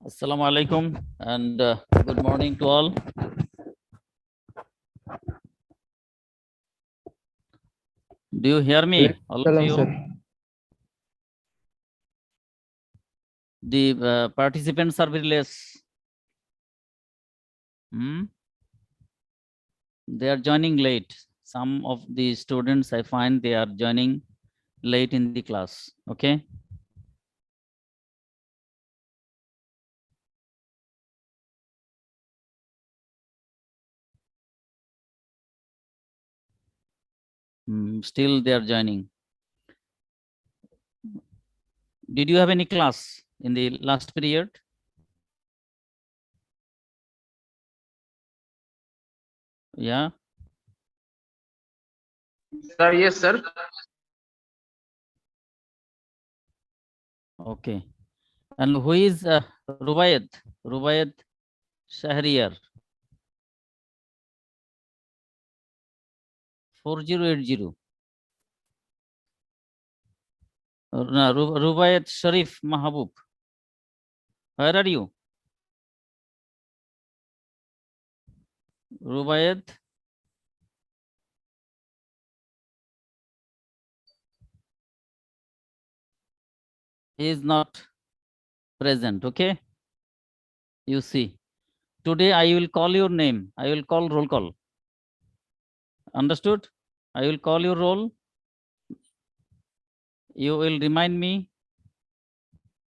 Assalamu alaikum and good morning to all. Do you hear me, all of you? The participants are very less. They are joining late. Some of the students I find they are joining late in the class. Okay. Still they are joining. Did you have any class in the last period? Yeah. Sir, yes, sir. Okay. And who is Rubayat? Rubayat Shahriyar. 4080. Rubayat Sharif Mahabub. Where are you? Rubayat. He is not present. Okay. You see. Today I will call your name. I will call roll call. Understood? I will call your roll. You will remind me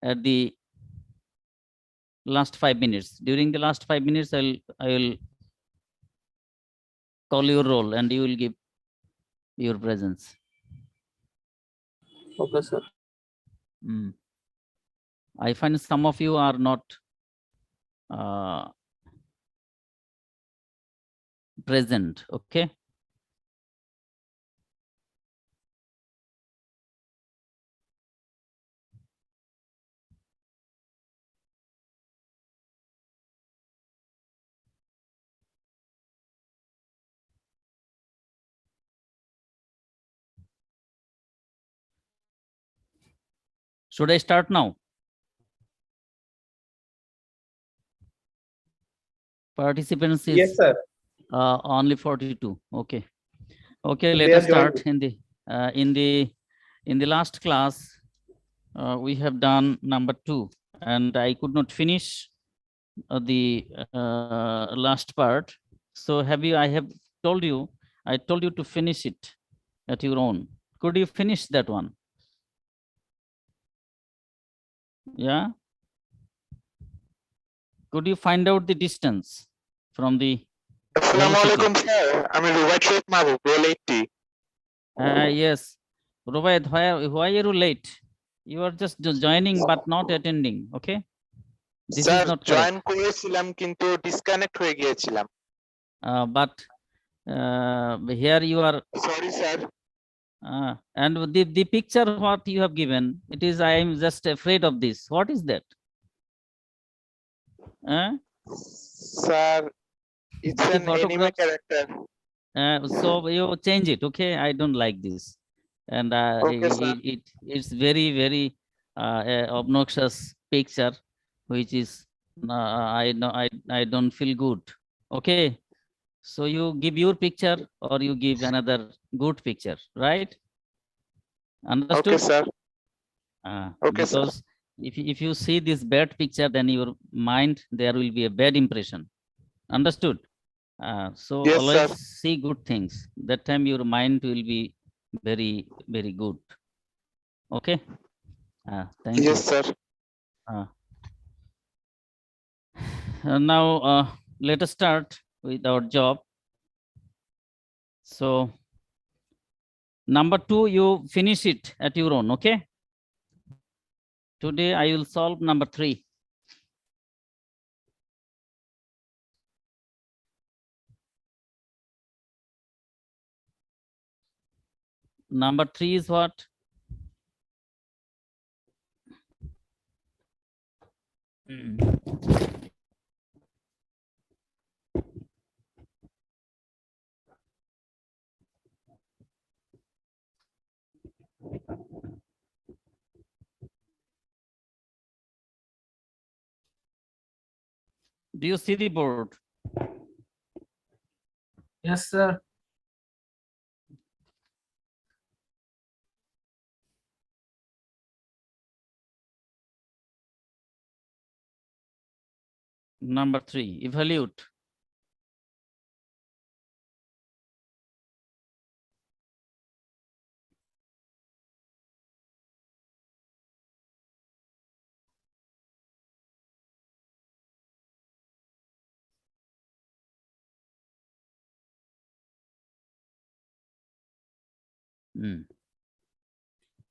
at the last 5 minutes. During the last 5 minutes, I will call your roll and you will give your presence. Okay, sir. I find some of you are not present. Okay. Should I start now? Participants is yes, sir. Only 42. Okay. Okay, let us start. In the last class, we have done number 2, and I could not finish the last part. So I have told you, I told you to finish it at your own. Could you finish that one? Yeah. Could you find out the distance from the Assalamualaikum, sir. I'm Rubayat Sheikh Mahbub, roll 80. Yes. Rubayat, why are you late? You are just joining but not attending. Okay. This Sir, is not join correct. করেছিলাম কিন্তু disconnect হয়ে গিয়েছিলাম. But here you are. Sorry, sir. And the picture what you have given, it is, I am just afraid of this. What is that? Sir, it's an anime character. So you change it. Okay. I don't like this. And Okay, sir. it's very, very obnoxious picture, which is I don't feel good. Okay. So you give your picture or you give another good picture, right? Understood? Okay, sir. Okay, because sir. if you see this bad picture, then your mind, there will be a bad impression. Understood? So yes, always sir. see good things. That time your mind will be very, very good. Okay. Thank yes, you. sir. Now let us start with our job. So number 2, you finish it at your own. Okay. Today I will solve number 3. Number 3 is what? Do you see the board? Yes, sir. Number 3, evaluate.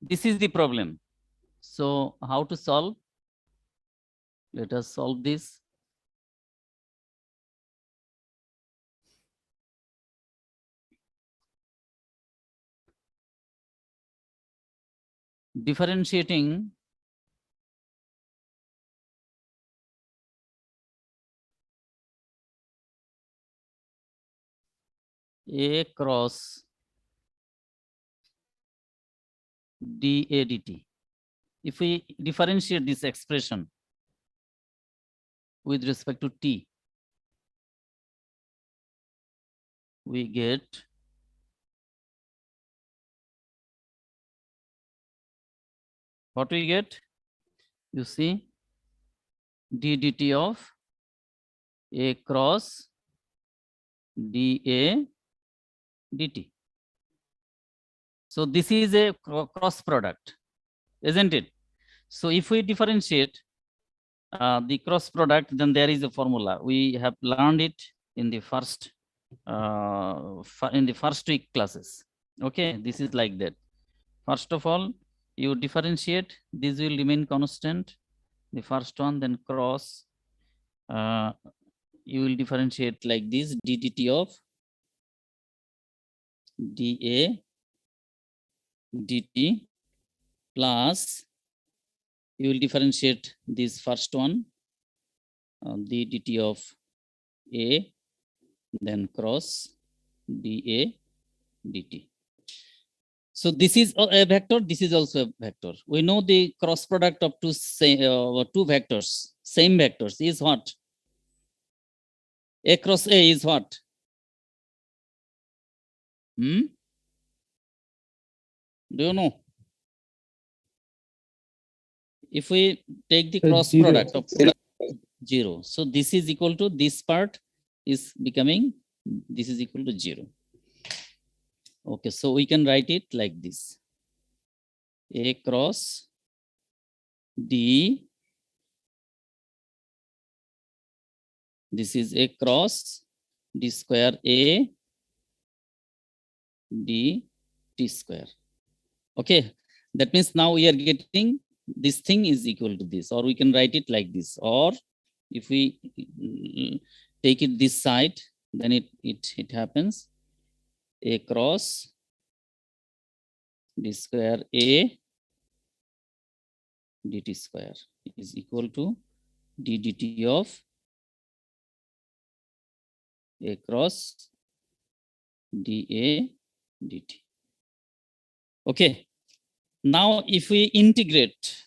This is the problem. So how to solve? Let us solve this. Differentiating A cross dA dt. If we differentiate this expression with respect to t, we get what we get? You see, d dt of A cross dA dt. So this is a cross product, isn't it? So if we differentiate the cross product, then there is a formula. We have learned it in the first week classes. Okay, this is like that. First of all, you differentiate, this will remain constant. The first one, then cross, you will differentiate like this, d dt of dA dt plus, you will differentiate this first one, d dt of A, then cross dA dt. So this is a vector, this is also a vector. We know the cross product of two vectors, same vectors, is what? A cross A is what? Do you know? If we take the cross Zero. product of 0, so this is equal to, this part is becoming, this is equal to 0. Okay, so we can write it like this. A cross D, this is A cross D square A D T square. Okay, that means now we are getting this thing is equal to this, or we can write it like this, or if we take it this side, then it happens A cross D square A dt square is equal to d dt of A cross dA dt. Okay, now if we integrate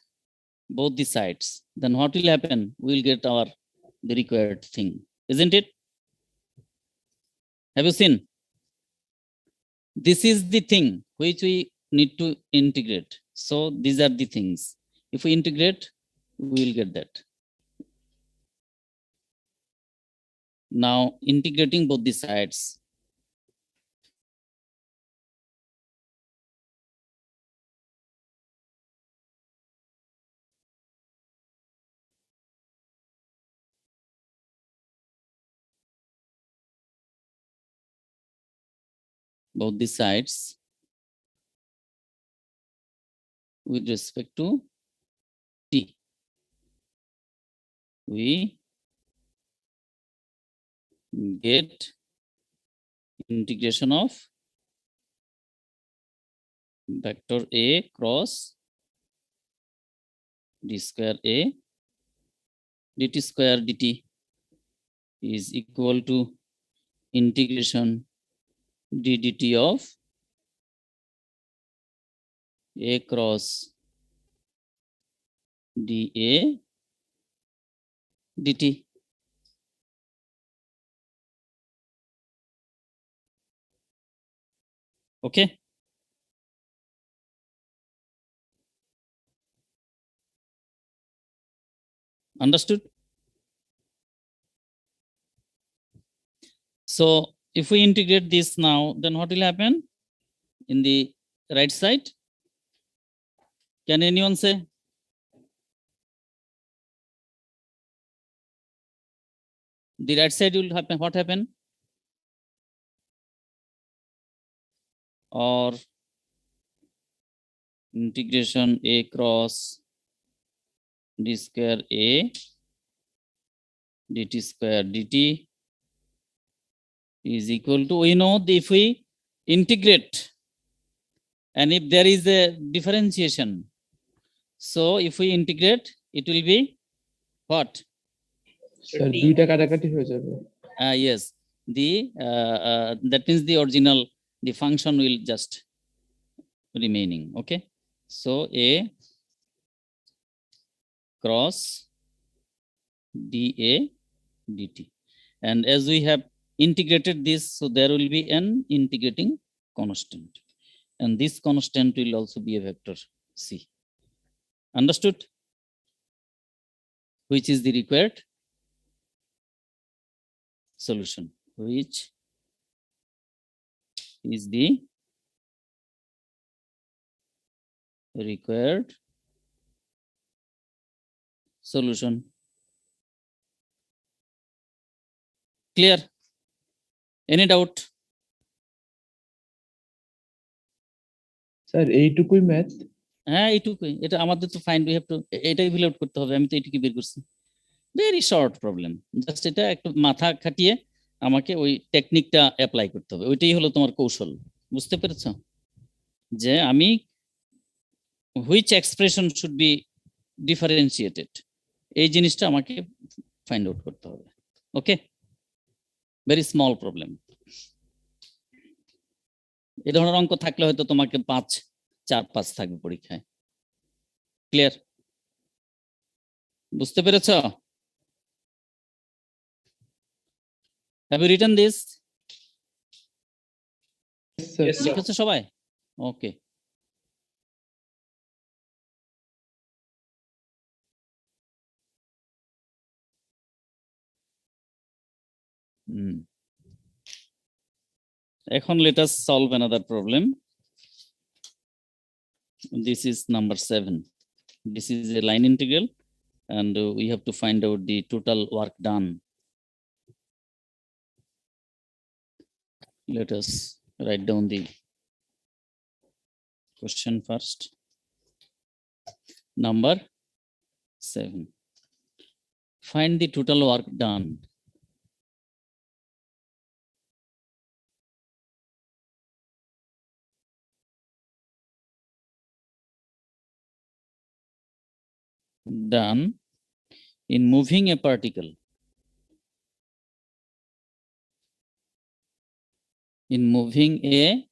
both the sides, then what will happen? We will get the required thing, isn't it? Have you seen? This is the thing which we need to integrate. So these are the things. If we integrate, we will get that. Now integrating both the sides. Both the sides with respect to t. We get integration of vector A cross d square A dt square dt is equal to integration d dt of A cross dA dt. Okay. Understood? So if we integrate this now, then what will happen in the right side? Can anyone say? The right side will happen. What happen? Or integration a cross d square a dt square dt is equal to, we know if we integrate and if there is a differentiation, so if we integrate, it will be what? Sir দুইটা কাটাকাটি হয়ে যাবে Yes, that means the original, the function will just remaining. Okay, so a cross dA dt, and as we have integrated this, so there will be an integrating constant, and this constant will also be a vector c. Understood? Which is the required solution, which is the required solution. Clear? Any doubt? Sir এইটুকুই math হ্যাঁ, এইটুকুই। এটা আমাদের তো find, we have to, এটাই fill out করতে হবে। আমি তো এইটুকু বের করছি। ভেরি শর্ট প্রবলেম, জাস্ট এটা একটু মাথা খাটিয়ে আমাকে ওই টেকনিকটা অ্যাপ্লাই করতে হবে। ওইটাই হলো তোমার কৌশল। বুঝতে পেরেছো? যে আমি which expression should be differentiated, এই জিনিসটা আমাকে ফাইন্ড আউট করতে হবে। ওকে, ভেরি স্মল প্রবলেম। এই ধরনের অঙ্ক থাকলে হয়তো তোমাকে 4-5 থাকবে পরীক্ষায়। ক্লিয়ার? বুঝতে পেরেছ? Have you written this? লিখেছো সবাই? ওকে। এখন let us solve another problem. This is number 7. This is a line integral, and we have to find out the total work done. Let us write down the question first. Number 7. Find the total work done. Done in moving a particle. In moving a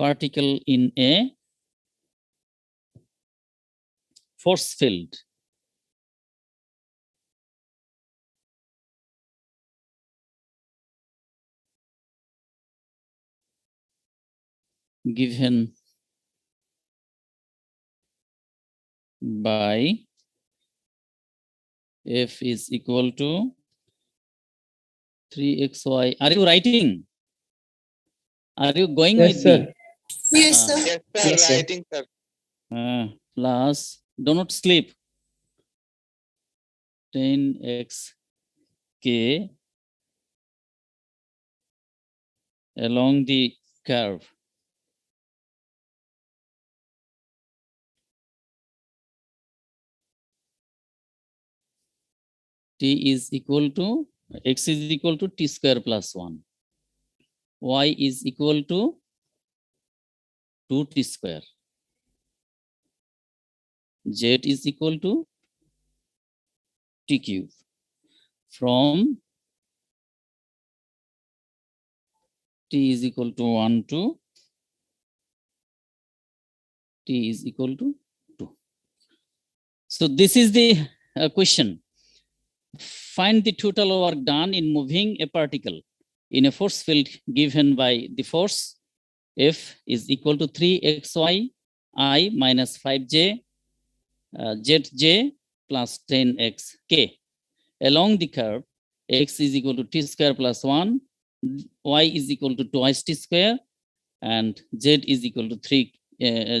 particle in a force field. Given by F is equal to 3xy. Are you writing? Are you going Yes, with sir. me? Yes, sir. Yes, sir. Yes, sir. Writing, sir. Plus, do not sleep. 10x k along the curve. T is equal to, x is equal to t square plus 1. Y is equal to 2t square. Z is equal to t cube. From t is equal to 1 to t is equal to 2. So this is the question. Find the total work done in moving a particle in a force field given by the force F is equal to 3xy I minus 5j zj plus 10x k. Along the curve, x is equal to t square plus 1, y is equal to twice t square, and z is equal to 3,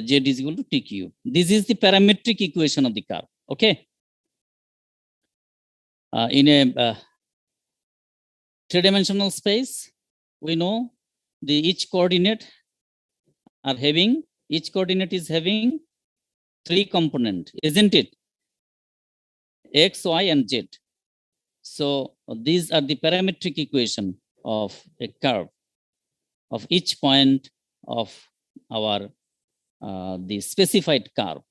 z is equal to tq. This is the parametric equation of the curve, okay? In a three-dimensional space, we know each coordinate is having three component, isn't it? X, Y, and Z. So these are the parametric equation of a curve of each point of our the specified curve.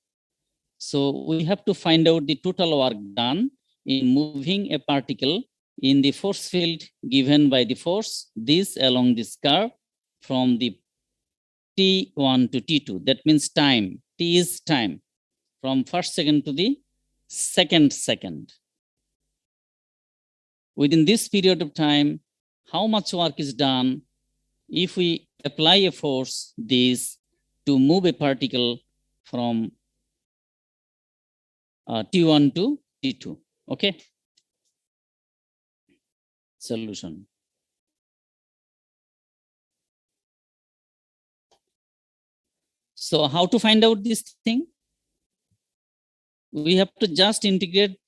So we have to find out the total work done in moving a particle in the force field given by the force this along this curve from the T1 to T2. That means time. T is time from first second to the second second. Within this period of time, how much work is done if we apply a force this to move a particle from T1 to T2, okay? Solution. So how to find out this thing? We have to just integrate,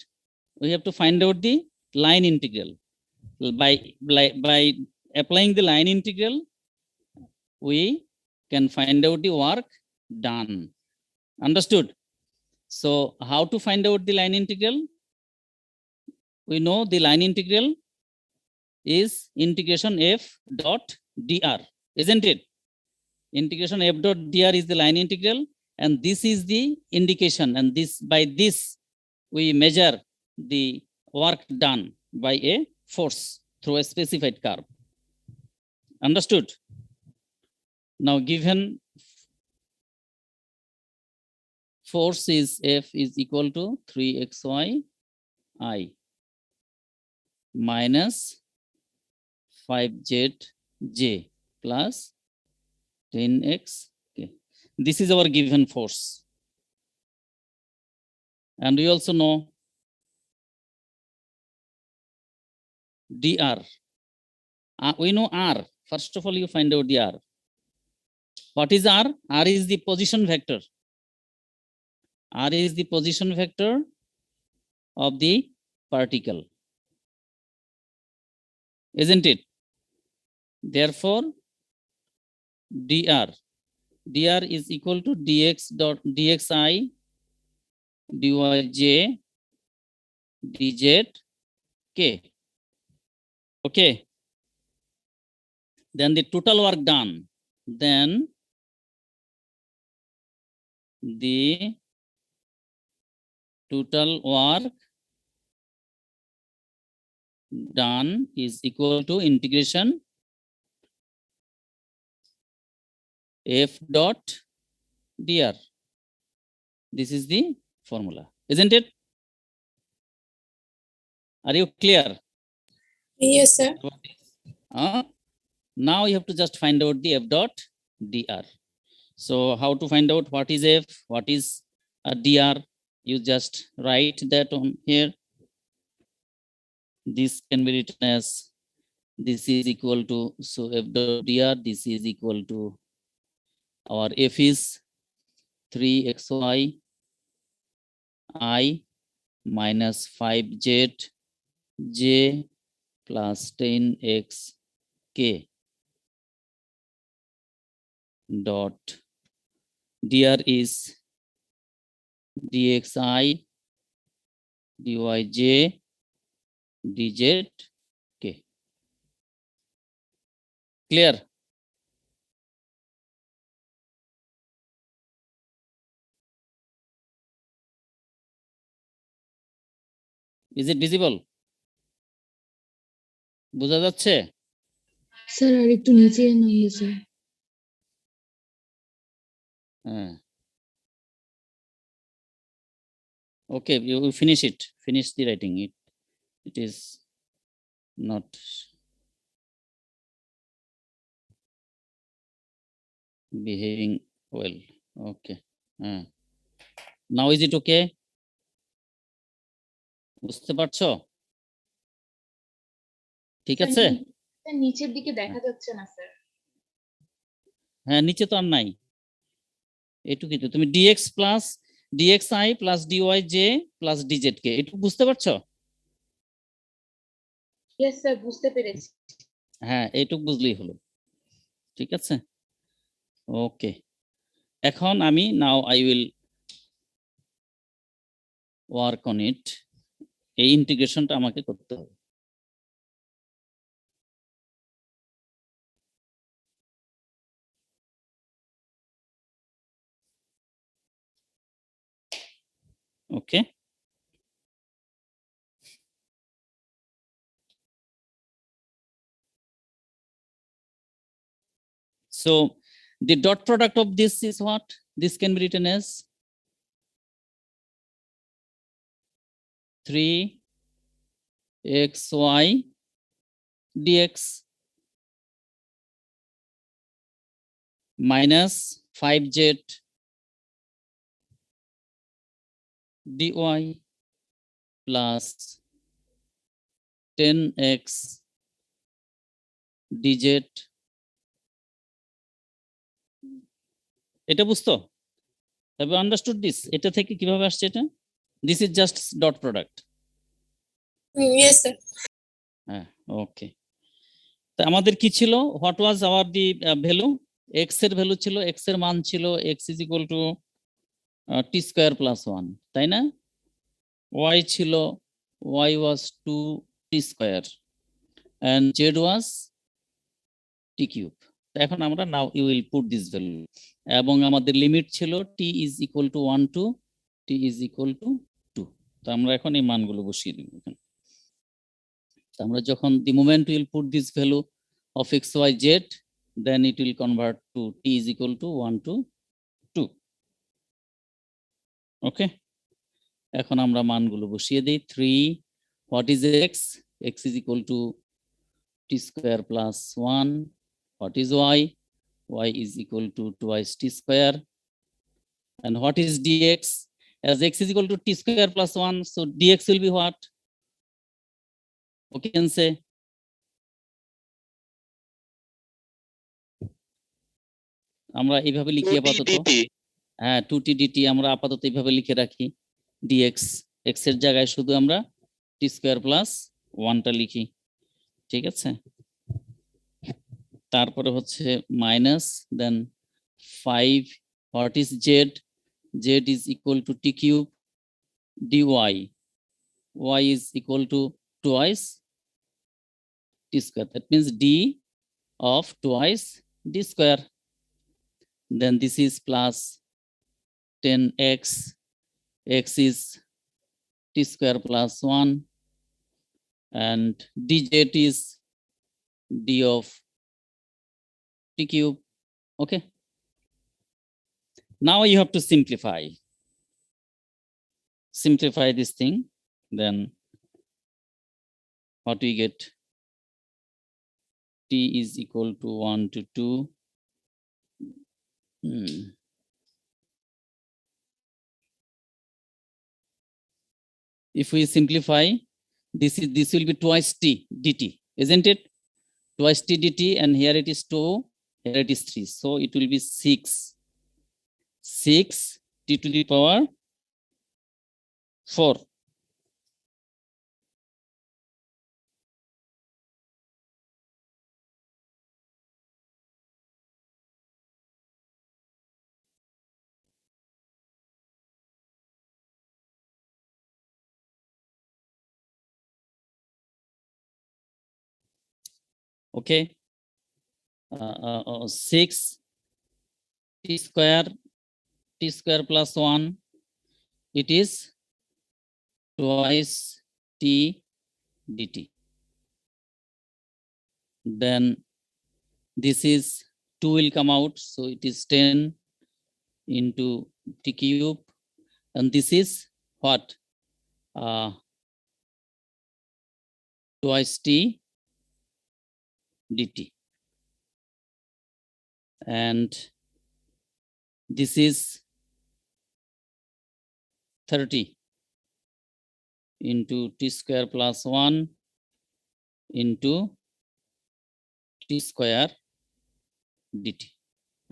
we have to find out the line integral. By applying the line integral, we can find out the work done. Understood? So how to find out the line integral? We know the line integral is integration f dot dr, isn't it? Integration f dot dr is the line integral, and this is the indication, and by this we measure the work done by a force through a specified curve. Understood? Now given force is F is equal to 3xy I minus 5zj plus 10x. Okay. This is our given force. And we also know dr. We know r. First of all, you find out the r. What is r? R is the position vector. R is the position vector of the particle, isn't it? Therefore, dr is equal to dxi dyj dz k. Okay. Then the total work done. Then the total work done is equal to integration f dot dr. This is the formula, isn't it? Are you clear? Yes, sir. Now you have to just find out the f dot dr. So how to find out what is f, what is a dr? You just write that on here. This can be written as this is equal to, so f dot dr, this is equal to, our f is 3xy I minus 5z j plus 10x k dot dr is dxi dyj dz k. Clear? Is it visible? বোঝা যাচ্ছে? Sir আর একটু নিচে নামিয়ে sir. Okay, you will finish it. Finish the writing it. it is not behaving well. Okay. Now is it okay? বুঝতে পারছো? ঠিক আছে? নিচের দিকে দেখা যাচ্ছে না স্যার। হ্যাঁ, নিচে তো আর নাই। এটুকুই তো, তুমি dx plus dxi plus dyj plus dzk এটুকু বুঝতে পারছো? ইয়েস স্যার, বুঝতে পেরেছি। হ্যাঁ, এইটুকু বুঝলেই হলো। ঠিক আছে, ওকে। এখন আমি now I will work on it. এই ইন্টিগ্রেশনটা আমাকে করতে হবে। ওকে, so the dot product of this is what? This can be written as 3xy dx minus 5z dy plus 10x dz। এটা বুঝতো? Have you understood this? এটা থেকে কিভাবে আসছে এটা? This is just dot product. Yes sir. হ্যাঁ, okay. তা আমাদের কি ছিল? What was our the value? X এর ভ্যালু ছিল, এক্স এর মান ছিল X is equal to T square plus 1, তাই না? ওয়াই ছিল, Y was 2 T square and z was t cube. এখন আমরা now you will put this value, এবং আমাদের লিমিট ছিল t is equal to 1 to t is equal to 2। তো আমরা এখন এই মানগুলো বসিয়ে দিব এখানে। আমরা যখন the moment we will put this value of x y z, then it will convert to t is equal to 1 to 2. Okay, এখন আমরা মানগুলো বসিয়ে দিই। 3, what is x? X is equal to t square plus 1. What is y? Y is equal to twice t square. And what is dx? As x is equal to t square plus 1, so dx will be what? Okay, can say আমরা এইভাবে লিখি আপাতত। হ্যাঁ, 2t dt আমরা আপাতত এইভাবে লিখে রাখি। dx, x এর জায়গায় শুধু আমরা t স্কয়ার প্লাস 1টা লিখি। ঠিক আছে, তারপরে হচ্ছে minus then 5, what is z? z is equal to t cube dy, y is equal to twice t square, that means d of twice d square. Then this is plus 10x, x is t square plus 1, and dz is d of t cube. Okay, now you have to simplify this thing. Then what we get? T is equal to 1 to 2. If we simplify, this will be twice t dt, isn't it? Twice t dt, and here it is 2, here it is 3, so it will be 6 t to the power 4. Okay, 6 t square plus 1, it is twice t dt. Then this is 2 will come out, so it is 10 into t cube, and this is what? twice t dt. And this is 30 into t square plus 1 into t square dt.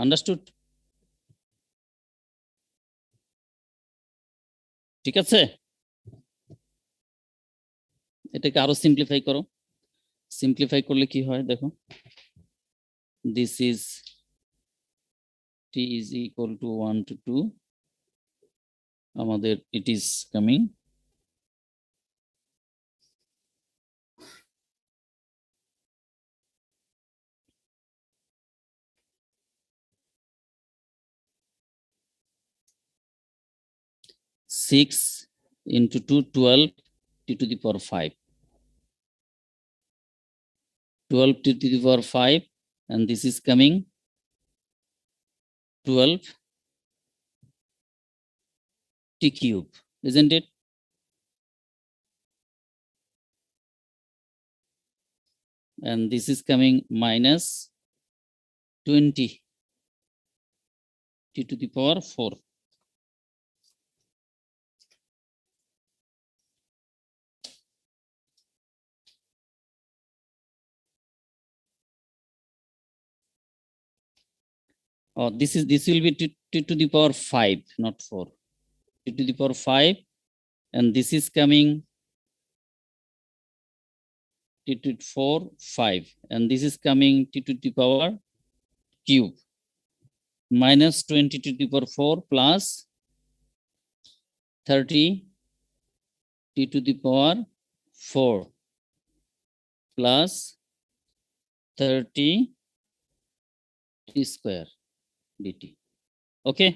Understood? ঠিক আছে, এটাকে আরো simplify করো। Simplify করলে কি হয় দেখো, this is t is equal to 1 to 2, আমাদের it is coming 6 into 2, 12 t to the power 5. 12 t to the power 5, and this is coming 12 t cube, isn't it? And this is coming minus 20 t to the power 4. Oh, this will be t to the power 5, not 4. T to the power 5, and this is coming t to the 4, 5, and this is coming t to the power cube, minus 20 to the power 4 plus 30 t to the power 4 plus 30 t square dt. Okay,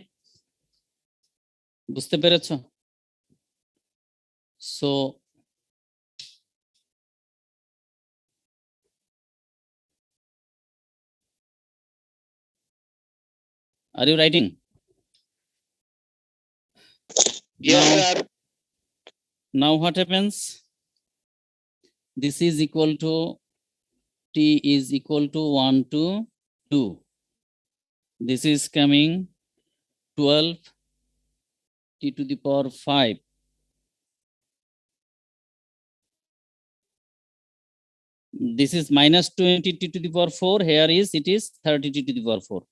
বুঝতে পেরেছো? So are you writing? Yes, Now- sir. Now what happens? This is equal to t is equal to 1 to 2. This is coming 12 t to the power 5. This is minus 20 t to the power 4. Here it is 30 t to the power 4.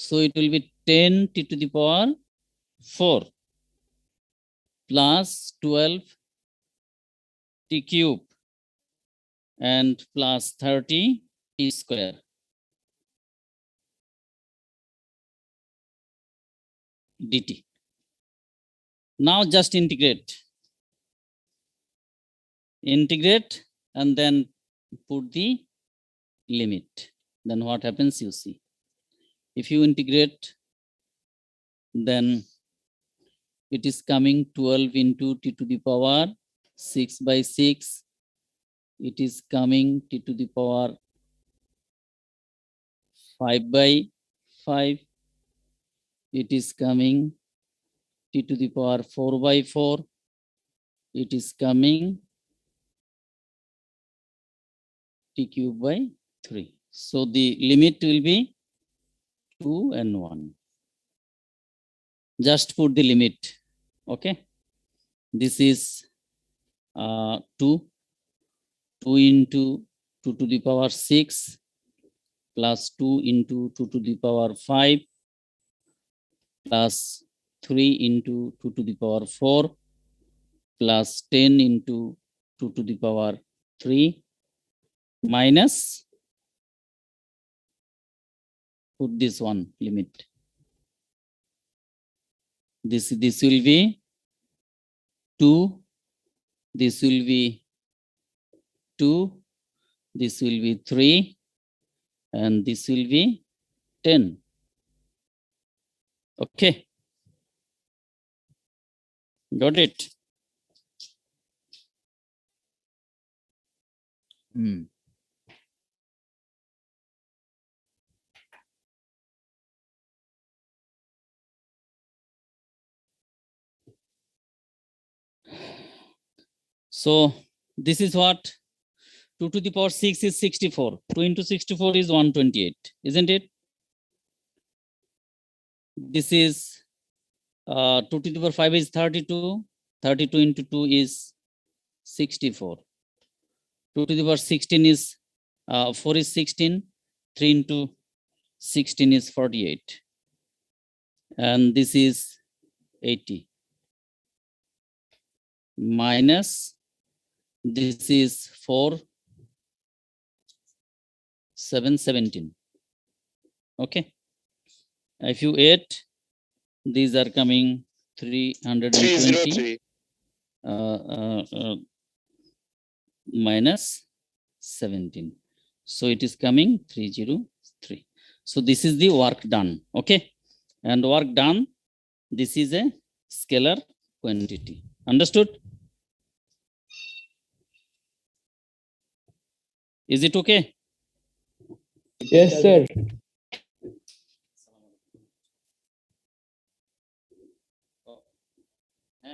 So it will be 10 t to the power 4 plus 12 t cube and plus 30 t square dt. Now just integrate. Integrate and then put the limit. Then what happens, you see. If you integrate, then it is coming 12 into t to the power 6 by 6. It is coming t to the power 5 by 5. It is coming t to the power 4 by 4. It is coming t cube by 3. So the limit will be 2 and 1. Just put the limit. Okay. This is 2. 2 into 2 to the power 6 plus 2 into 2 to the power 5 plus 3 into 2 to the power 4 plus 10 into 2 to the power 3 minus, put this one limit. This will be 2, this will be 2, this will be 3, and this will be 10. Okay. Got it? So this is what 2 to the power 6 is 64. 2 into 64 is 128, isn't it? This is 2 to the power 5 is 32. 32 into 2 is 64. 2 to the power 16 is 4 is 16. 3 into 16 is 48. And this is 80. Minus this is 4, 7, 17. Okay. If you add, these are coming 320 303. Minus 17. So it is coming 303. So this is the work done. Okay. And work done, this is a scalar quantity. Understood? Is it okay? Yes, sir.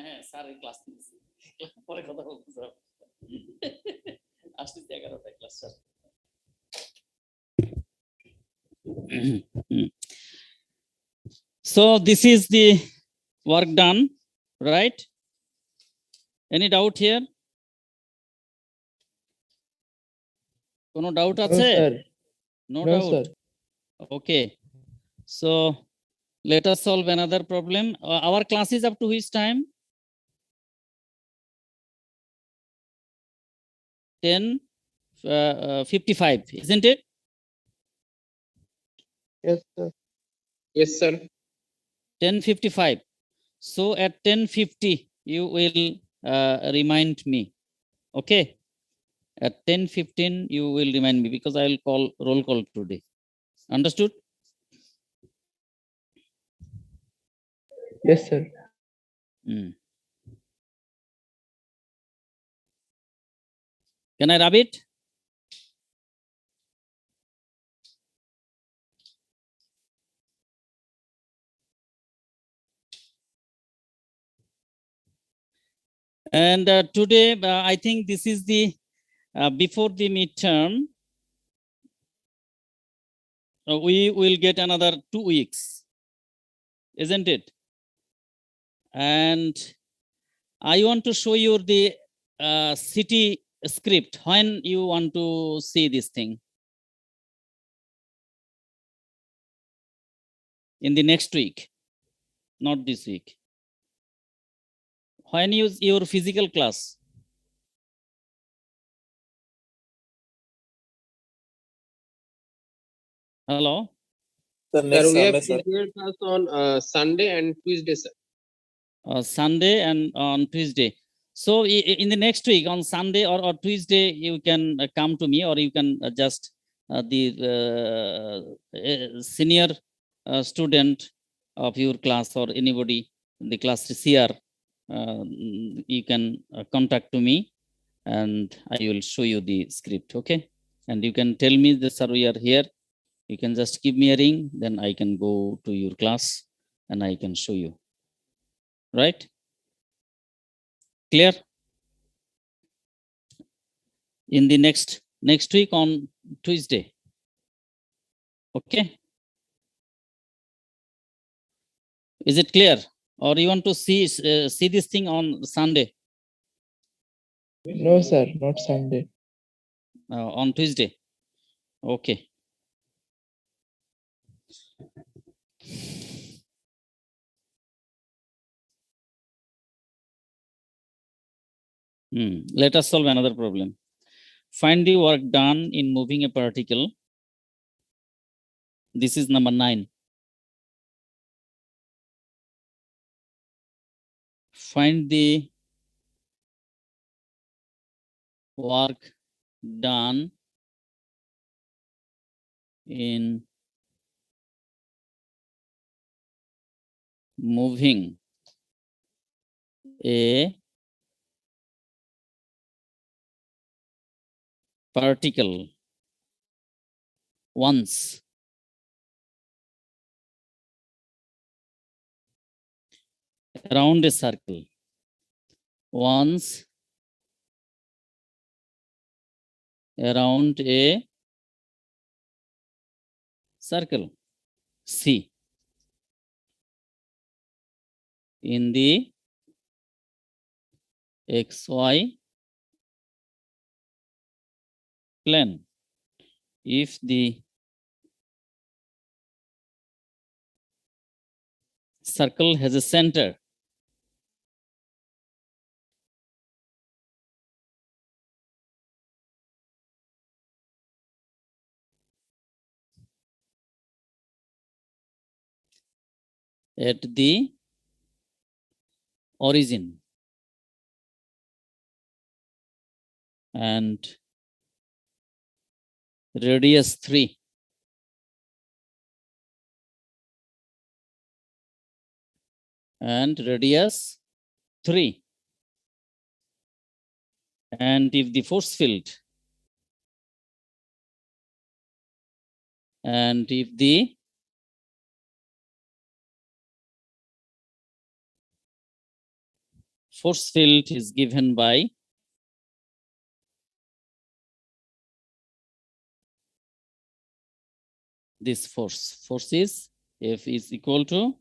হ্যাঁ sir এই class নিয়েছি পরে কথা বলতে sir আসতেছি 11টায় class sir so this is the work done, right? Any doubt here? কোনো doubt No, আছে? sir. No No, doubt. sir. Okay, so let us solve another problem. Our class is up to which time? 10:55, isn't it? Yes, sir. Yes, sir. 10:55. So at 10:50 you will remind me. Okay, at 10:15 you will remind me because I will call roll call today. Understood? Yes, sir. Can I rub it? And today, I think this is the before the midterm, we will get another 2 weeks, isn't it? And I want to show you the city script when you want to see this thing. In the next week, not this week. When you use your physical class. Hello? Sir, Sir, next we have Sunday, sir. physical class on Sunday and Tuesday, sir. Sunday and on Tuesday. So in the next week on Sunday or Tuesday, you can come to me, or you can just the senior student of your class or anybody in the class CR, you can contact to me and I will show you the script. Okay. And you can tell me that, sir, we are here. You can just give me a ring, then I can go to your class and I can show you. Right? Clear? In the next week on Tuesday. Okay. Is it clear? Or you want to see this thing on Sunday? No, sir. Not Sunday. On Tuesday. Okay. Let us solve another problem. Find the work done in moving a particle. This is number 9. Find the work done in moving a particle once around a circle, once around a circle C in the XY plane. If the circle has a center at the origin and radius 3 and radius 3, and if the force field and if the force field is given by this force is F is equal to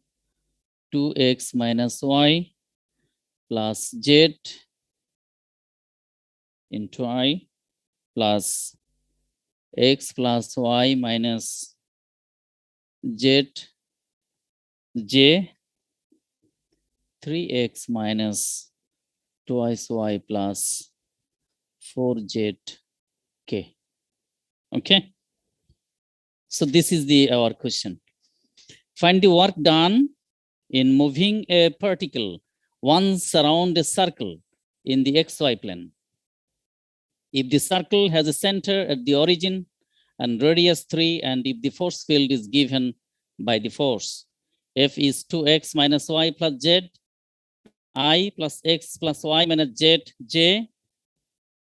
2x minus y plus z into I plus x plus y minus z j 3x minus twice y plus 4z k. Okay. So this is our question. Find the work done in moving a particle once around a circle in the xy plane. If the circle has a center at the origin and radius 3, and if the force field is given by the force, F is 2x minus y plus z, I plus x plus y minus z, j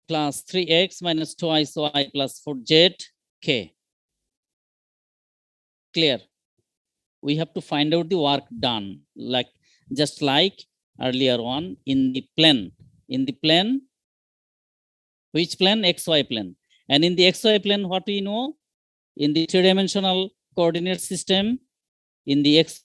plus 3x minus twice y plus 4z, k. Clear? We have to find out the work done, just like earlier on in the plane. In the plane, which plane? XY plane. And in the XY plane, what we know? In the three-dimensional coordinate system, in the X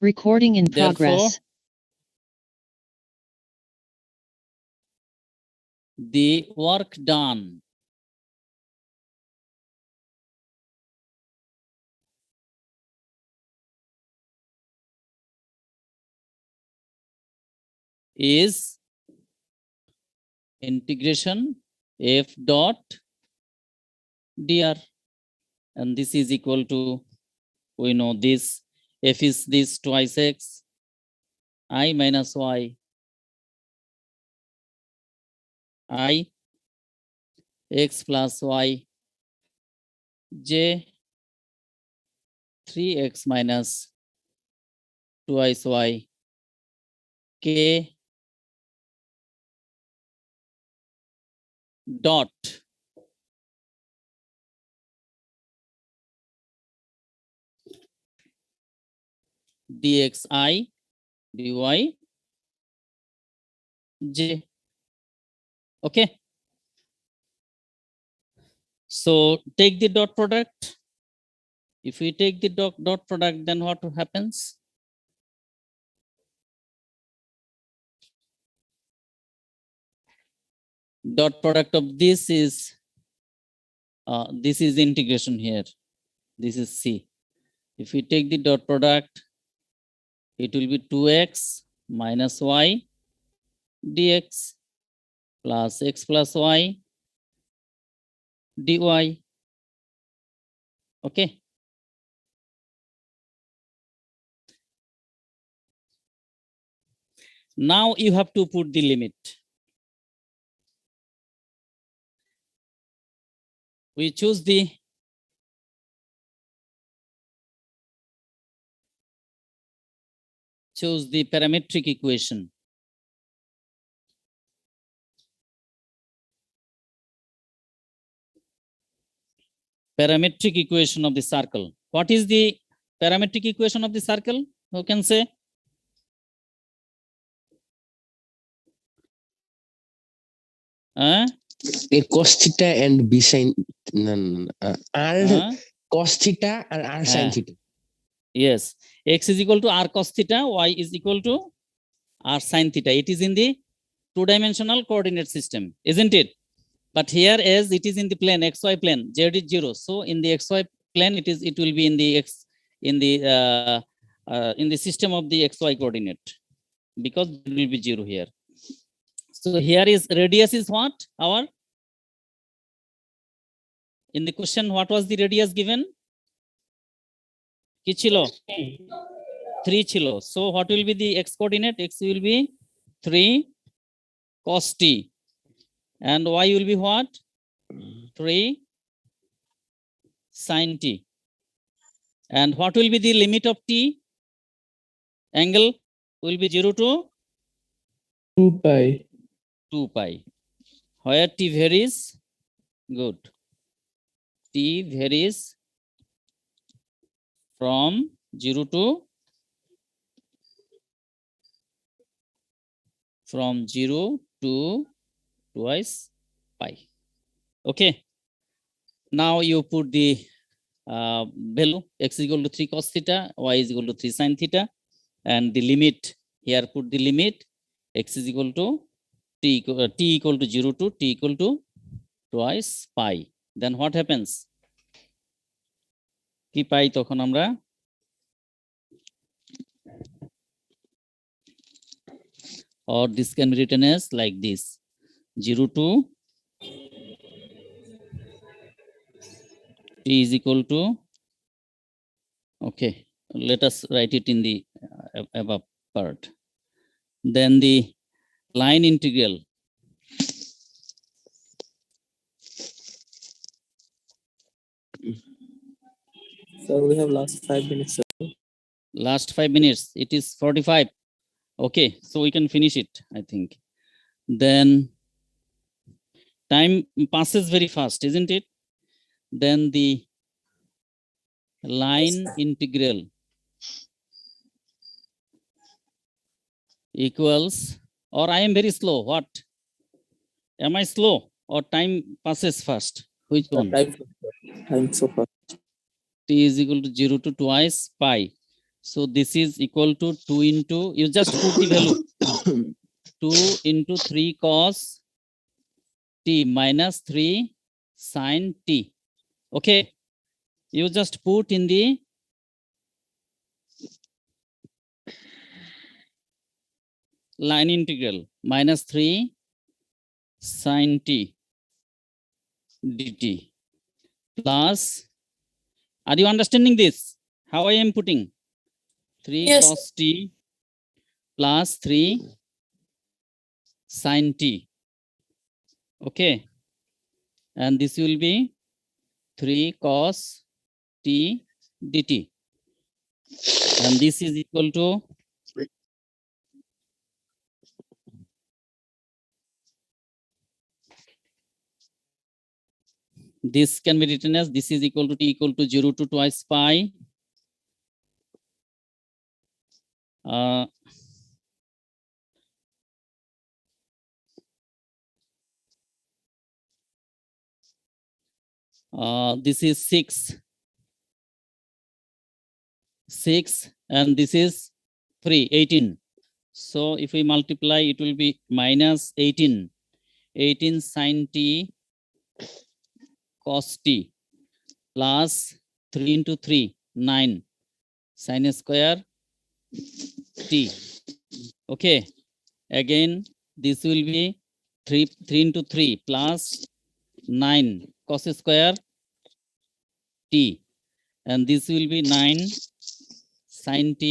Recording in Therefore, progress. the work done is integration f dot dr, and this is equal to, we know this, f is this twice x I minus y I x plus y j 3x minus twice y k dot dxi dy j. Okay. So take the dot product. If we take the dot product, then what happens? Dot product of this is integration here. This is C. If we take the dot product, it will be 2x minus y dx plus x plus y dy. Okay. Now you have to put the limit. We choose the parametric equation. Parametric equation of the circle. What is the parametric equation of the circle? Who can say? A cos theta and b sin r cos theta and r sin theta. Yes, x is equal to r cos theta, y is equal to r sin theta. It is in the two-dimensional coordinate system, isn't it? But here, as it is in the plane xy plane, z is 0. So in the xy plane, it will be in the in the system of the xy coordinate, because it will be 0 here. So here is radius is what? Our, in the question, what was the radius given? Ki chilo? 3 chilo. So what will be the x coordinate? X will be 3 cos t. And y will be what? 3 sin t. And what will be the limit of t? Angle will be 0 to 2 pi. 2 pi. Where t varies? Good. T varies from 0 to twice pi. Okay. Now you put the value x is equal to 3 cos theta, y is equal to 3 sin theta, and the limit here, put the limit x is equal to t equal to 0 to t equal to twice pi. Then what happens? কি পাই তখন আমরা? Or this can be written as like this: 0 to t is equal to, okay, let us write it in the above part. Then the line integral So we have last 5 minutes. Sir. last 5 minutes, it is 45. Okay, so we can finish it, I think. Then time passes very fast, isn't it? Then the line integral equals, or I am very slow, what? Am I slow or time passes fast? Which one? Time so far. T is equal to 0 to twice pi. So this is equal to 2 into, you just put the value 2 into 3 cos t minus 3 sin t. Okay, you just put in the line integral minus 3 sin t dt plus, are you understanding this? How I am putting 3 Yes. cos t plus 3 sin t. Okay, and this will be 3 cos t dt, and this is equal to this can be written as this is equal to t equal to 0 to twice pi this is 6 and this is 3 18. So if we multiply, it will be minus 18 sin t cos t plus 3 into 3 9 sin square t. Okay, again this will be 3 into 3 plus 9 cos square t, and this will be 9 sin t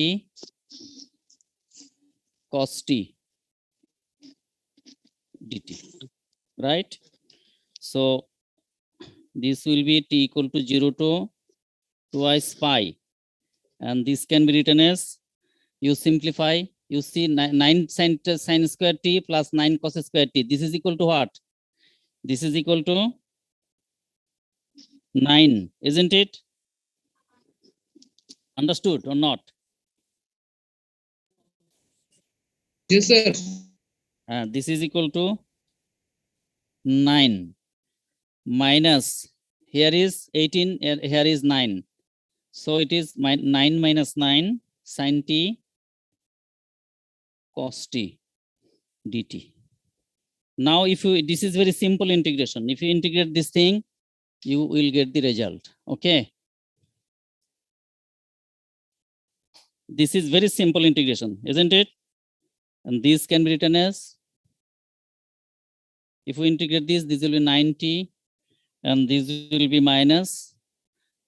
cos t dt, right? So this will be t equal to 0 to twice pi, and this can be written as, you simplify, you see 9 sin square t plus 9 cos square t. This is equal to what? This is equal to 9, isn't it? Understood or not? Yes, sir. This is equal to 9 minus, here is 18, here is 9. So it is 9 minus 9 sin t cos t dt. Now if you, this is very simple integration. If you integrate this thing, you will get the result. Okay, this is very simple integration, isn't it? And this can be written as, if we integrate this, this will be 90, and this will be minus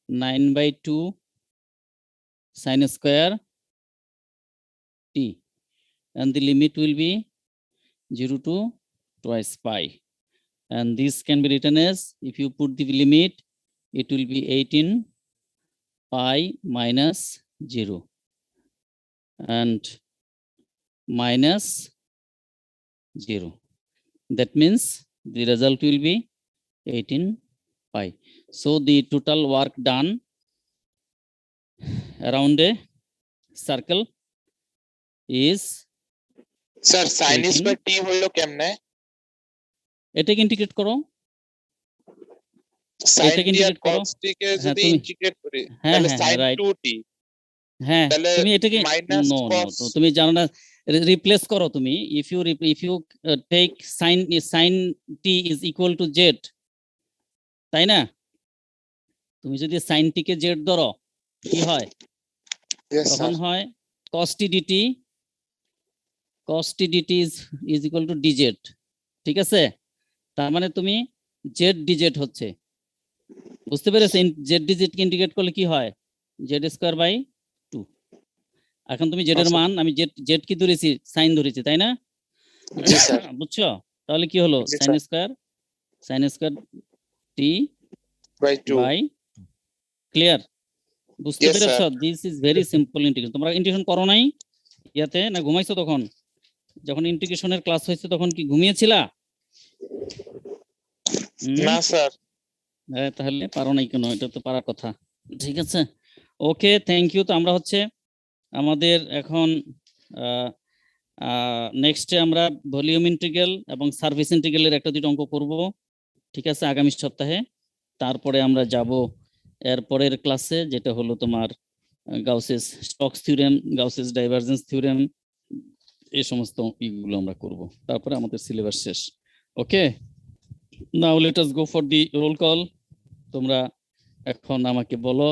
9 by 2 sin square t, and the limit will be 0 to twice pi, and this can be written as, if you put the limit, it will be 18 pi minus 0 and minus 0. That means the result will be 18 pi. So the total work done around a circle is, sir sine 18 square T হলো কেমনে? এটাকে integrate করো, sign এটাকে টি আর integrate করো। কস টি কে হ্যাঁ, যদি তুমি, integrate করি হ্যাঁ তাহলে হ্যাঁ সাইন রাইট, 2t হ্যাঁ তাহলে তুমি এটাকে, মাইনাস নো নো, কস তুমি জানো না, রিপ্লেস করো তুমি। If you take sine T is equal to Z, তাই না? তুমি যদি সাইন টি কে জেড ধরো, কি হয়? ইয়েস তখন স্যার হয় cos t dt, cos t dt is equal to dz, ঠিক আছে? তার মানে তুমি জেড ডিজেড হচ্ছে, বুঝতে পেরেছো? জেড ডিজেড কে ইন্টিগ্রেট করলে কি হয়? Z square by 2। এখন তুমি জেড এর আচ্ছা। মান, আমি জেড কি ধরেছি? সাইন ধরেছি, তাই না? জি স্যার বুঝছো? তাহলে কি হলো? G sine sir square T by 2 by, clear? বুঝতে Yes, পেরেছো? sir. This is very simple integration. তোমরা ইন্টিগ্রেশন করো নাই ইয়াতে, না ঘুমাইছো তখন? যখন ইন্টিগ্রেশনের ক্লাস হয়েছে তখন কি ঘুমিয়েছিলা? না স্যার তাহলে পারো নাই কেন? এটা তো পারার কথা, ঠিক আছে? ওকে, থ্যাংক ইউ। তো আমরা হচ্ছে আমাদের এখন নেক্সটে আমরা ভলিউম ইন্টিগ্রাল এবং সারফেস ইন্টিগ্রালের একটা দুটো অঙ্ক করব, ঠিক আছে, আগামী সপ্তাহে। তারপরে আমরা যাব এর পরের ক্লাসে, যেটা হলো তোমার Gauss's Stokes theorem, Gauss's divergence theorem, এই সমস্ত ইগুলো আমরা করব। তারপরে আমাদের সিলেবাস শেষ। Okay, now let us go for the roll call. তোমরা এখন আমাকে বলো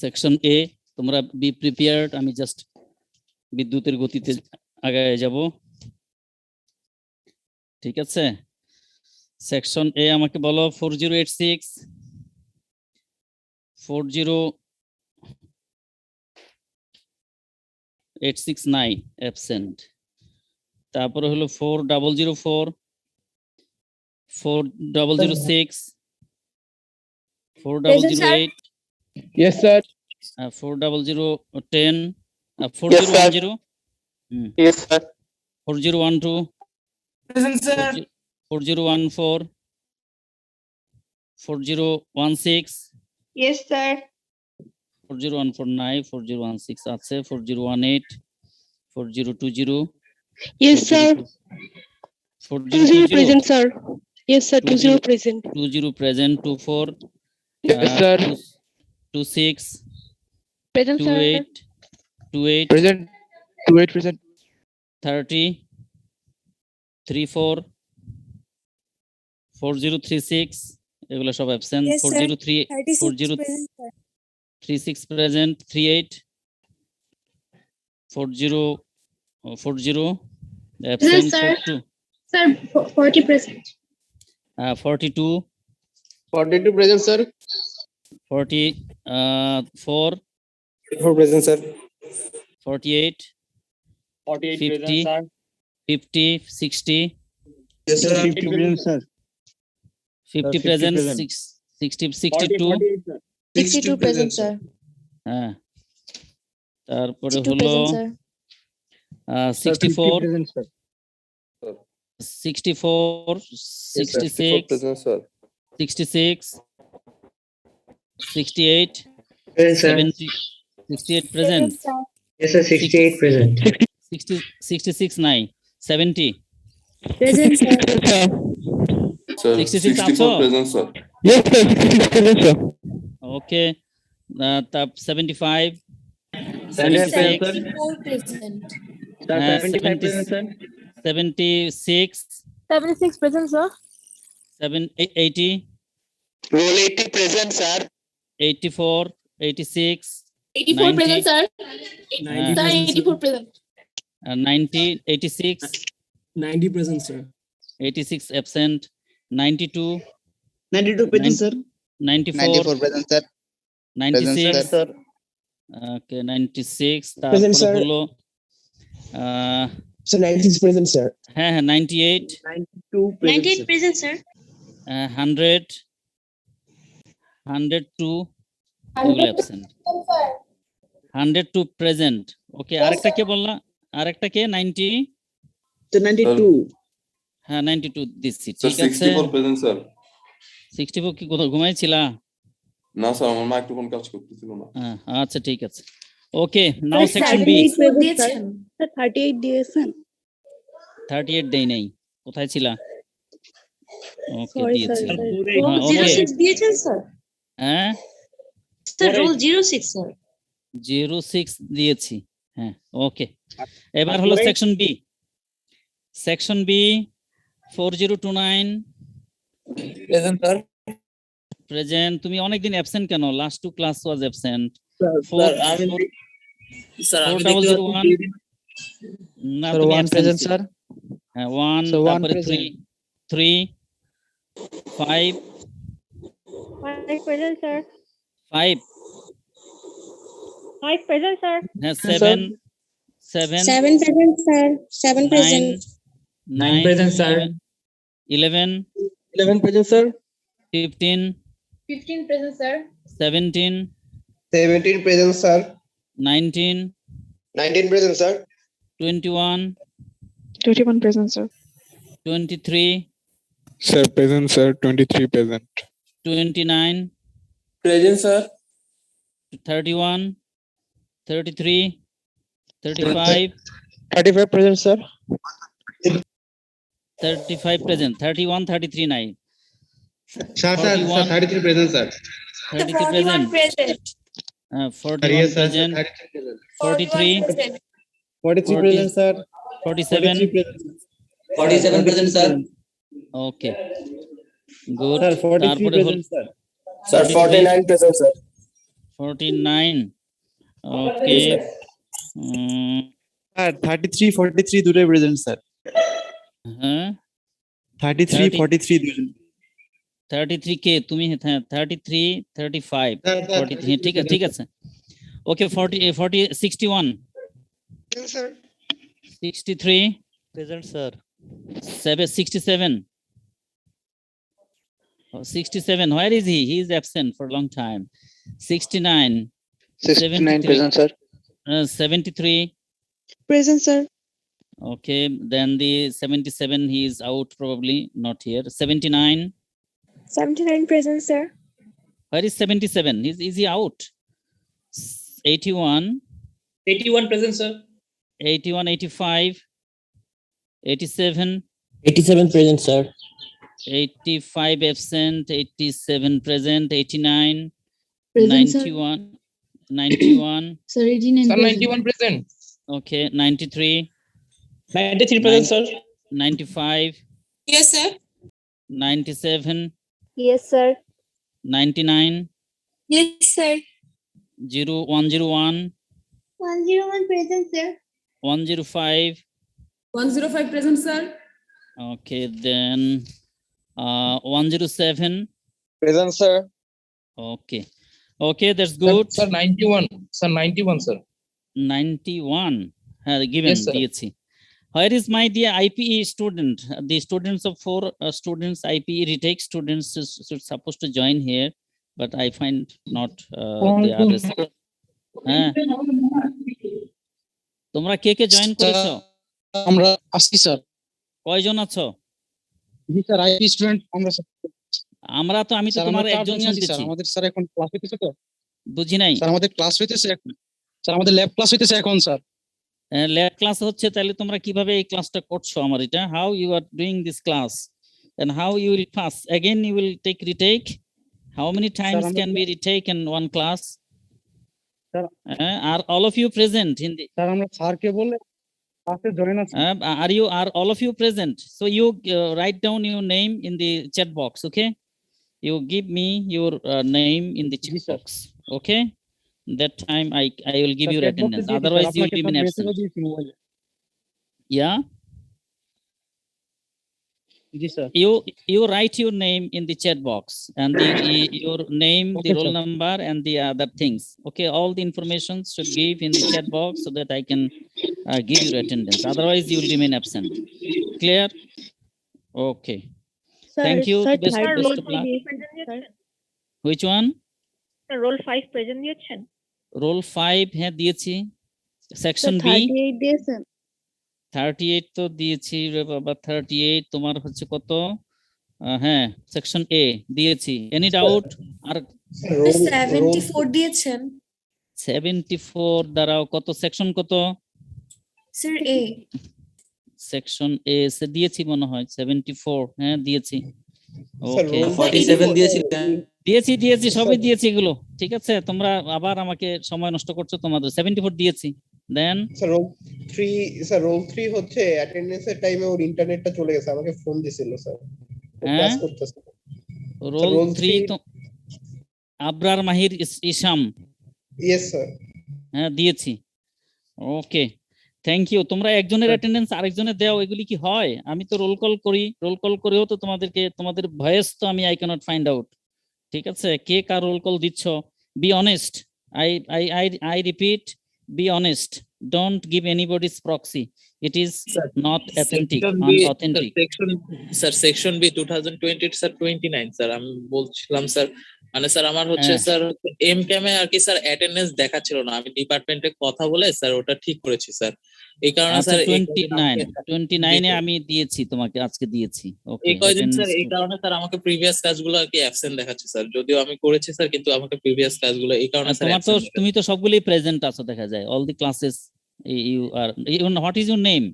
সেকশন এ, তোমরা বি প্রিপেয়ার্ড, আমি জাস্ট বিদ্যুতের গতিতে আগায় যাব। ঠিক আছে, সেকশন এ আমাকে বলো 4086 40869 অ্যাবসেন্ট। তারপরে হলো 4004 4006 4008 Yes, sir. 4010 Yes, 4010 Yes, sir. 4012 Present, sir. 4014 4016 Yes, sir. 4014 4016 আছে, 4018 4020 Yes, sir. 20 4020 present, sir. Yes, sir. 20 20 present. 20 present, 24 Yes, sir. 26 Present, sir. 28 Present. 28 present. 30 34 4036 এগুলো সব absent. Yes, sir. 403 4036 present, 38 40 absent, sir. 42 Sir, 40 present. 42 42 present, sir. 44 44 present, sir. 48 48 50 present, sir. 50 60 Yes, sir. 50 present, sir. 50 50 present, present. 60 62 48, sir. 62 present, sir. হ্যাঁ, তারপরে 62 হলো present, sir. 64 present, sir. 64 66 present, sir. 66 68 Present, sir. 70 68 present, Yes, sir. 68 present. 60 66 9 70 Present, sir. Sir, 66 64 also? present, sir. Yes, sir. 66 present, sir. okay, 75 76 76 74 present. Sir, 75 70 present, sir. 76 76 present, sir. 80 Roll 80 present, sir. 84 86 84 90. present, sir. 90 Sir, present, 84 present. 90 86 90 present, sir. 86 absent, 92 92 present, sir. 94 present, sir. 96 sir. okay 96 Present, তারপরে sir. হলো So 96 present, sir. হ্যাঁ 98 92 98 present, sir. 100 102 এগুলো absent, 102 present, ওকে। আরেকটা কে বললা, আরেকটা কে 90 92. হ্যাঁ 92 দিচ্ছি, Sir, ঠিক আছে। 64 present, sir. 64 কি কোথাও ঘুমাইছিলা? না স্যার, আমার মাইক্রোফোন কাজ করতেছিল না। হ্যাঁ, আচ্ছা ঠিক আছে, ওকে। নাও সেকশন বি। 74 দিয়েছেন। Sir, 38 দিয়েছেন। 38 দেই নাই, কোথায় ছিলা? ওকে Sorry, দিয়েছি, sir. হ্যাঁ ওকে। 06 দিয়েছেন, স্যার। হ্যাঁ স্যার, রোল 06, স্যার। 06 দিয়েছি, হ্যাঁ ওকে। এবার হলো section B. Section B 4029 Present, sir. Present. তুমি অনেকদিন অ্যাবসেন্ট কেন? Last two class was absent. Sir, sir, 4001 না, Sir, তুমি 1 absent present, ছিলে। sir. হ্যাঁ 1, So, 1 তারপরে present. 3 5 5 present, sir. 5 5 present, sir. হ্যাঁ sir. 7 7 7 present, sir. 7 present. 9 present, sir. 11 11 present, sir. 15 15 present, sir. 17 17 present, sir. 19 19 present, sir. 21 21 present, sir. 23 Sir, present, sir. 23 present. 29 Present, sir. 31 33 35 35 present, sir. 35 present, 31 33 নাই, Sir, 41 33 present, sir. 33 present, present. 41 present, 43, 43 40, present, sir. 47. 47 present, sir. Okay, good. Sir, 43 তারপরে হল present, sir. Sir, 49 present, sir. 49. Okay. Sir, 33, 43 দুটোই present, sir. হ্যাঁ 33, 30 43 দুজন। 33 কে তুমি, হ্যাঁ 33, 35, Sir, 43, ঠিক আছে, ঠিক আছে। Okay, 40, 61, Sir. 63, Present, sir. 67. 67, where is he? He is absent for a long time. 69, 69 73. present, sir. 73. Present, sir. Okay, then the 77, he is out, probably not here. 79, 79 present, sir. where is 77? Is he out? 81, 81 present, sir. 81, 85, 87, 87 present, sir. 85 absent, 87 present, 89, Present, sir. 91, 91, Sir, 89 Sir, present. 91 present. okay, 93, 93 present, sir. 95, Yes, sir. 97, Yes, sir. 99, Yes, sir. 101, 101 present, sir. 105. 105 present, sir. Okay, then 107. Present, sir. Okay, okay, that's good. Sir, 91. Sir, 91, sir. 91 given, Yes, sir. DHC. Where is my dear IPE student? The students of 4 students, IPE retake students is supposed to join here, but I find not the others. হ্যাঁ তোমরা কে কে join করেছো? আমরা আসছি sir. কয়জন আছো? জি sir, IP student আমরা sir. আমি তো তোমার একজন শুনতেছি। আমাদের স্যার এখন ক্লাস হইতেছে তো। বুঝি নাই। স্যার আমাদের ক্লাস হইতেছে এখন। স্যার আমাদের ল্যাব ক্লাস হইতেছে এখন স্যার। ল্যাব ক্লাস হচ্ছে, তাহলে তোমরা কিভাবে এই ক্লাসটা করছো? আমার এটা, how you are doing this class and how you will pass? Again you will take retake. How many times can we retake in one class? Sir, are all of you present in the sir আমরা স্যারকে বলে ক্লাসে join আছি। are all of you present? So you write down your name in the chat box, okay? You give me your name in the chat box, okay? That time I will give your attendance, otherwise you will be absent. Yeah, G sir. you write your name in the chat box and your name, the Okay, roll sir. number and the other things, okay? All the information should give in the chat box so that I can give your attendance, otherwise you will remain absent. Clear? Okay, Sir, thank you. Sir, Best third roll of luck. sir. Which one? Roll 5 present দিয়েছেন? Roll 5 হ্যাঁ দিয়েছি। Section Sir, B 38 দিয়েছেন? 38 তো দিয়েছি রে বাবা। 38 তোমার হচ্ছে কত? হ্যাঁ, সেকশন এ দিয়েছি। Any doubt? আর 74 দিয়েছেন। 74 দ্বারাও কত? সেকশন কত? স্যার এ। সেকশন এ সে দিয়েছি মনে হয়। 74 হ্যাঁ দিয়েছি। Sir, ওকে, roll 47 দিয়েছিলেন। দিয়েছি সবই দিয়েছি এগুলো। ঠিক আছে, তোমরা আবার আমাকে সময় নষ্ট করছো তোমাদের। 74 দিয়েছি। দেন স্যার রোল 3 হচ্ছে অ্যাটেন্ডেন্সের টাইমে ওর ইন্টারনেটটা চলে গেছে, আমাকে ফোন দিছিল স্যার। ক্লাস করতেছে। রোল 3 তো আবরার মাহির ইসাম। Yes sir. হ্যাঁ দিয়েছি। Okay, thank you. তোমরা একজনের অ্যাটেন্ডেন্স আরেকজনের দাও, এগুলি কি হয়? আমি তো রোল কল করি, রোল কল করেও তো তোমাদের ভয়েস তো আমি আই ক্যানট ফাইন্ড আউট। ঠিক আছে, কে কার রোল কল দিচ্ছ? Be honest. I repeat, be honest. Don't give anybody's proxy. It is not authentic, unauthentic. Section B 2020 sir 29 sir আমি বলছিলাম স্যার, মানে স্যার আমার হচ্ছে স্যার এম ক্যামে আর কি স্যার অ্যাটেন্ডেন্স দেখাচ্ছিল না। আমি ডিপার্টমেন্টে কথা বলে স্যার ওটা ঠিক করেছি স্যার। এই কারণে স্যার 29 এ আমি দিয়েছি তোমাকে, আজকে দিয়েছি। ওকে, এই কয়দিন স্যার এই কারণে স্যার আমাকে প্রিভিয়াস কাজগুলো আর কি অ্যাবসেন্ট দেখাচ্ছে স্যার, যদিও আমি করেছি স্যার, কিন্তু আমাকে প্রিভিয়াস কাজগুলো এই কারণে স্যার তুমি তো সবগুলোই প্রেজেন্ট আছো দেখা যায়। All the classes you are. What is your name?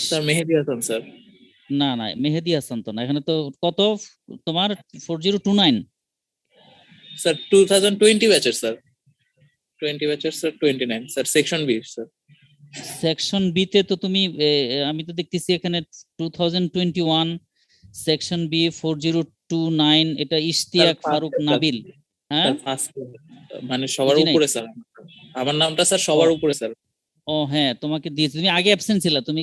Sir Mehedi Hasan sir. না মেহেদি হাসান তো না, এখানে তো কত তোমার 4029 স্যার 2020 ব্যাচের স্যার। 20 ব্যাচের sir 29 sir section B sir. Section B তে তো তুমি আমি তো দেখতেছি এখানে 2021 সেকশন বি 4029 এটা ইশতিয়াক first ফারুক স্যার। নাবিল। হ্যাঁ, স্যার ফার্স্ট মানে সবার বুঝি নাই। উপরে স্যার, আমার নামটা স্যার সবার উপরে স্যার। ও হ্যাঁ, তোমাকে দিয়েছি, তুমি আগে অ্যাবসেন্ট ছিলা, তুমি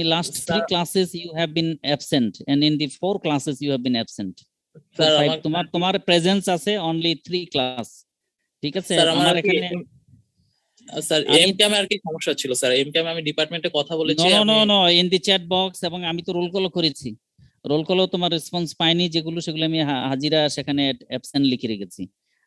last 3 sir- classes you have been absent and in the 4 classes you have been absent. Sir তোমার প্রেজেন্স আছে অনলি 3 ক্লাস, ঠিক আছে? স্যার আমার আমার আর কি এখানে স্যার আমি- এম ক্যামে আর কি সমস্যা ছিল স্যার, এম ক্যামে আমি ডিপার্টমেন্টে কথা বলেছি। নো আমি- no in the chat box, এবং আমি তো রোল কল করেছি, রোল কলও তোমার রেসপন্স পাইনি, সেগুলো আমি হাজিরা সেখানে অ্যাবসেন্ট লিখে রেখেছি।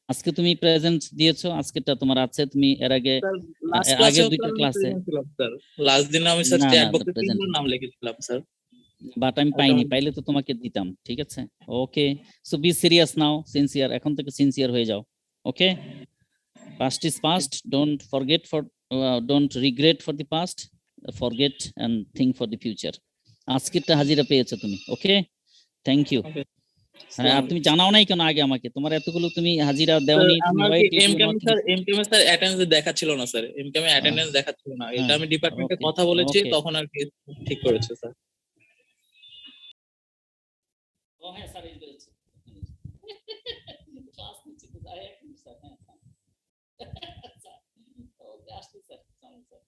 আজকে তুমি প্রেজেন্ট দিয়েছো, আজকেরটা তোমার আছে, তুমি এর আগে স্যার লাস্ট আগে ক্লাসে দুইটা ক্লাসে স্যার লাস্ট দিনে আমি স্যার না, চ্যাট না, বক্সে present তিনজন নাম লিখেছিলাম স্যার। বাট আমি পাইনি, পাইলে তো তোমাকে দিতাম, ঠিক আছে? Okay, so be serious now, sincere, এখন থেকে সিনসিয়ার হয়ে যাও। Okay, past is past, don't regret for the past, forget and think for the future. আজকেরটা হাজিরা পেয়েছো তুমি, ওকে, থ্যাংক ইউ। হ্যাঁ, আর তুমি জানাও নাই কেন আগে আমাকে? তোমার এতগুলো তুমি হাজিরা দেওনি, তুমি আমার why did um you came not- sir attendance দেখাচ্ছিল না স্যার, এম ক্যামে অ্যাটেন্ডেন্স দেখাচ্ছিল না, এটা হ্যাঁ, আমি ডিপার্টমেন্টে okay, কথা বলেছি okay. তখন আর কি ঠিক করেছে স্যার। ও হ্যাঁ, স্যার এই বলেছে। ক্লাস নিচ্ছে তো, I agree, স্যার, হ্যাঁ, স্যার। স্যার, ওকে, আসছি, স্যার, চলুন, স্যার।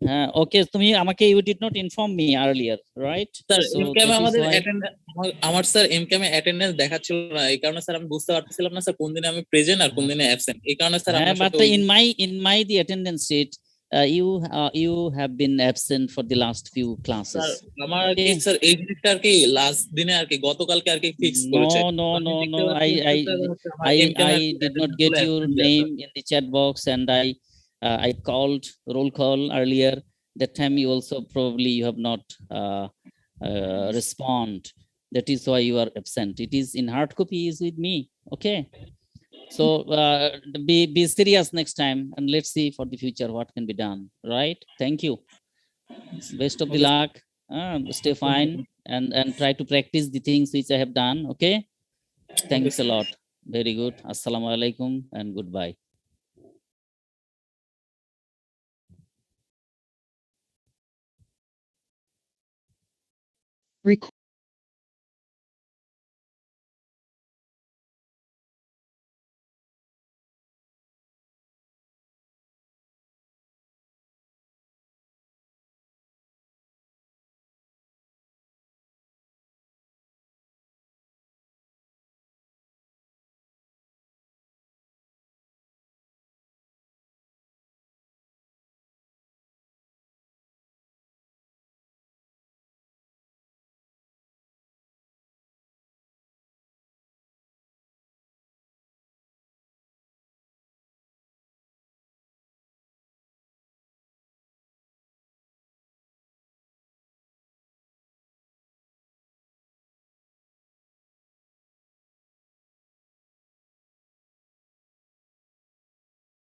হ্যাঁ, ওকে, তুমি আমাকে you did not inform me earlier, right? Sir So M ক্যামে that is আমাদের why- আমার স্যার এম ক্যামে অ্যাটেন্ডেন্স দেখাচ্ছিল না, এই কারণে স্যার আমি বুঝতে পারতেছিলাম না স্যার কোন দিনে আমি প্রেজেন্ট আর কোন দিনে অ্যাবসেন্ট, এই কারণে স্যার হ্যাঁ, আমার but সাথে in my the attendance sheet, you have been absent for the last few classes. Sir আমার আর কি স্যার এই জিনিসটা আর কি লাস্ট দিনে আর কি গতকালকে আর কি ফিক্স No, করেছে। no, আমি no, দেখতে no. পাচ্ছি I স্যার হচ্ছে আমার I M cam A I did not attendance get গুলো your absent দেয়া, name in the chat box, and I called roll call earlier. That time you also probably you have not respond. That is why you are absent. It is in hard copy is with me. Okay. So be serious next time, and let's see for the future what can be done. Right? Thank you. Best of the luck. Stay fine and try to practice the things which I have done. Okay. Thanks a lot. Very good. Assalamu alaikum and goodbye.